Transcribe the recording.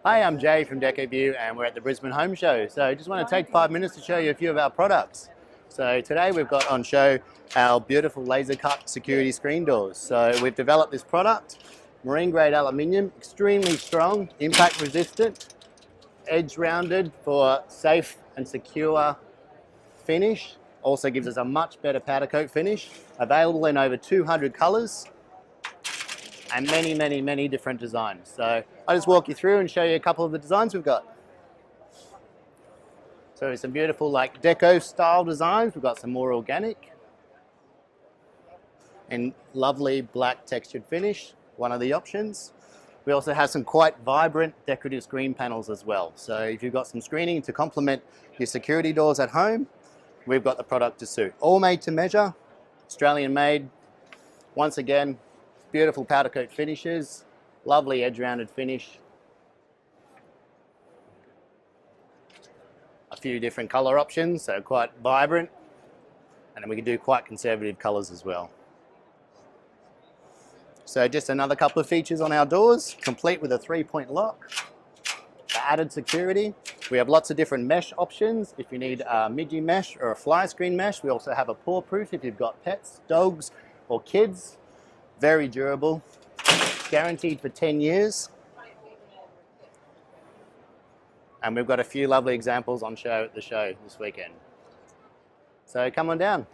Hi, I'm Jay from Deco and we're at the Brisbane Home Show. So I just want to take 5 minutes to show you a few of our products. So today we've got on show our beautiful laser cut security screen doors. So we've developed this product, marine grade aluminium, extremely strong, impact resistant, edge rounded for safe and secure finish. Also gives us a much better powder coat finish, available in over 200 colors and many different designs. So I'll just walk you through and show you a couple of the designs we've got. So some beautiful like Deco style designs. We've got some more organic and lovely black textured finish, one of the options. We also have some quite vibrant decorative screen panels as well. So if you've got some screening to complement your security doors at home, we've got the product to suit. All made to measure, Australian made. Once again, beautiful powder coat finishes, lovely edge rounded finish. A few different color options, so quite vibrant. And then we can do quite conservative colors as well. So just another couple of features on our doors, complete with a 3-point lock. For added security, we have lots of different mesh options. If you need a midi mesh or a fly screen mesh, we also have a paw proof if you've got pets, dogs, or kids. Very durable, guaranteed for 10 years. And we've got a few lovely examples on show at the show this weekend. So come on down.